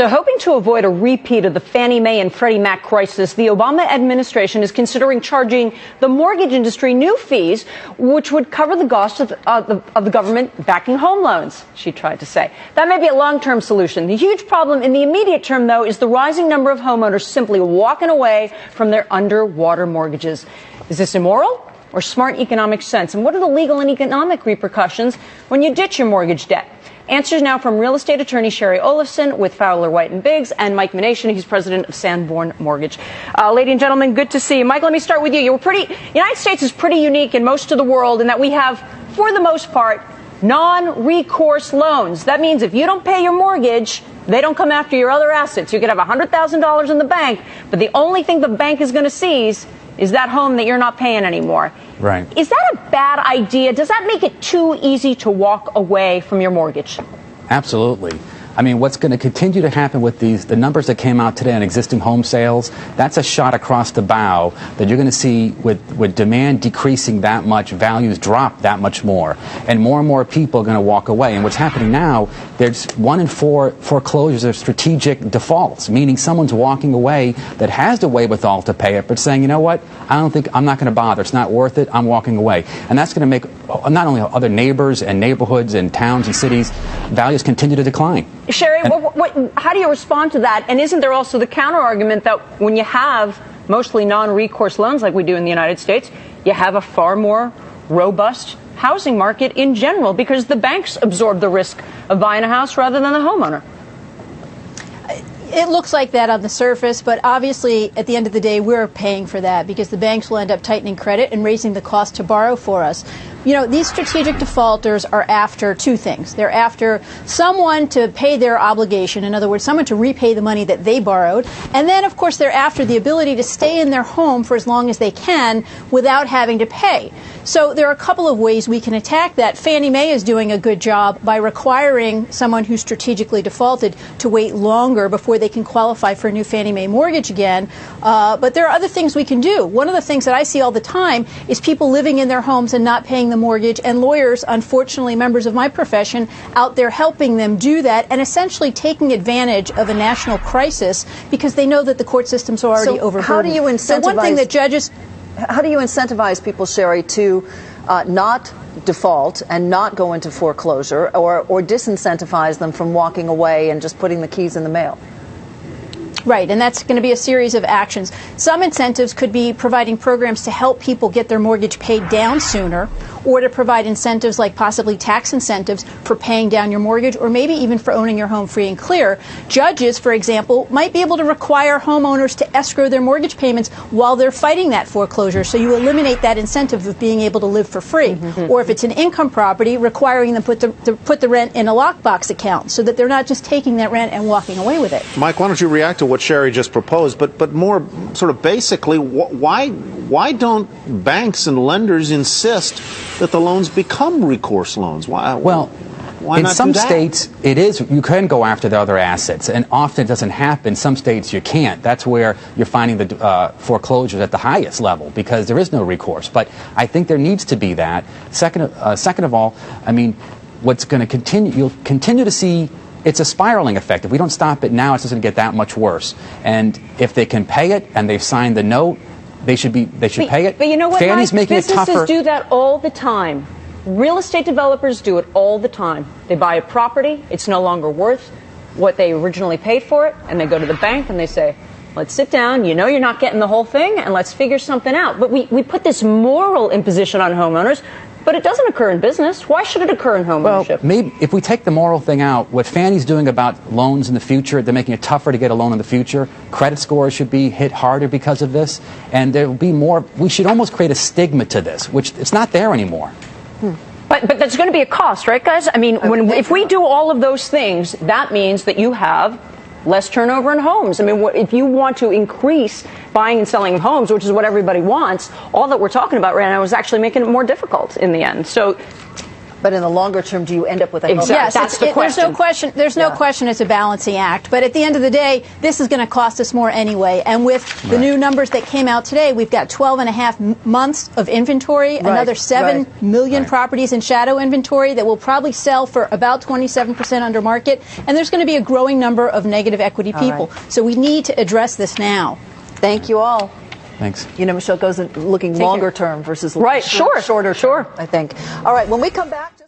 So hoping to avoid a repeat of the Fannie Mae and Freddie Mac crisis, the Obama administration is considering charging the mortgage industry new fees, which would cover the cost of the government backing home loans, she tried to say. That may be a long-term solution. The huge problem in the immediate term, though, is the rising number of homeowners simply walking away from their underwater mortgages. Is this immoral or smart economic sense? And what are the legal and economic repercussions when you ditch your mortgage debt? Answers now from real estate attorney Shari Olefson with Fowler White Boggs and Mike Mination, who's president of Sanborn Mortgage. Ladies and gentlemen, good to see you. Mike, let me start with you. United States is pretty unique in most of the world in that we have, for the most part, non-recourse loans. That means if you don't pay your mortgage, they don't come after your other assets. You could have $100,000 in the bank, but the only thing the bank is going to seize is that home that you're not paying anymore. Right. Is that a bad idea? Does that make it too easy to walk away from your mortgage? Absolutely. I mean, what's going to continue to happen with the numbers that came out today on existing home sales, that's a shot across the bow that you're going to see with demand decreasing that much, values drop that much more. And more people are going to walk away. And what's happening now, there's 1 in 4 foreclosures are strategic defaults, meaning someone's walking away that has the wherewithal to pay it, but saying, you know what, I'm not going to bother. It's not worth it. I'm walking away. And that's going to make not only other neighbors and neighborhoods and towns and cities, values continue to decline. Shari, how do you respond to that? And isn't there also the counter-argument that when you have mostly non-recourse loans like we do in the United States, you have a far more robust housing market in general because the banks absorb the risk of buying a house rather than the homeowner? It looks like that on the surface, but obviously at the end of the day, we're paying for that because the banks will end up tightening credit and raising the cost to borrow for us. You know, these strategic defaulters are after two things. They're after someone to pay their obligation, in other words, someone to repay the money that they borrowed. And then, of course, they're after the ability to stay in their home for as long as they can without having to pay. So there are a couple of ways we can attack that. Fannie Mae is doing a good job by requiring someone who strategically defaulted to wait longer before they can qualify for a new Fannie Mae mortgage again. But there are other things we can do. One of the things that I see all the time is people living in their homes and not paying the mortgage, and lawyers, unfortunately members of my profession, out there helping them do that and essentially taking advantage of a national crisis because they know that the court systems are already overburdened. How do you incentivize? So one thing that judges... How do you incentivize people, Shari, to not default and not go into foreclosure or disincentivize them from walking away and just putting the keys in the mail? Right, and that's going to be a series of actions. Some incentives could be providing programs to help people get their mortgage paid down sooner, or to provide incentives like possibly tax incentives for paying down your mortgage, or maybe even for owning your home free and clear. Judges, for example, might be able to require homeowners to escrow their mortgage payments while they're fighting that foreclosure, so you eliminate that incentive of being able to live for free. Mm-hmm. Or if it's an income property, requiring them to put the rent in a lockbox account so that they're not just taking that rent and walking away with it. Mike, why don't you react to what Shari just proposed, but more sort of basically, why don't banks and lenders insist that the loans become recourse loans? Why in not some do that? states, it is. You can go after the other assets, and often it doesn't happen. In some states, you can't. That's where you're finding the foreclosures at the highest level because there is no recourse. But I think there needs to be that. Second of all, I mean, what's going to continue? You'll continue to see. It's a spiraling effect. If we don't stop it now, it's just going to get that much worse. And if they can pay it and they've signed the note, they should pay it. But you know what, Fannie's Mike? making it tougher. Businesses do that all the time. Real estate developers do it all the time. They buy a property, it's no longer worth what they originally paid for it, and they go to the bank and they say, let's sit down, you know you're not getting the whole thing, and let's figure something out. But we put this moral imposition on homeowners, but it doesn't occur in business. Why should it occur in homeownership? Well, maybe if we take the moral thing out, what Fannie's doing about loans in the future, they're making it tougher to get a loan in the future. Credit scores should be hit harder because of this, and there will be more. We should almost create a stigma to this, which it's not there anymore. But there's going to be a cost, right, guys? I mean, if we do all of those things, that means that you have less turnover in homes. I mean, if you want to increase buying and selling of homes, which is what everybody wants, all that we're talking about right now is actually making it more difficult in the end. So But in the longer term, do you end up with a Exactly. Yes, That's the question. There's no question it's a balancing act. But at the end of the day, this is going to cost us more anyway. And with the new numbers that came out today, we've got 12 and a half months of inventory, another 7 million properties in shadow inventory that will probably sell for about 27% under market. And there's going to be a growing number of negative equity people. So we need to address this now. Thank you all. Thanks. You know, Michelle goes looking longer term versus shorter term, term, I think. All right, when we come back.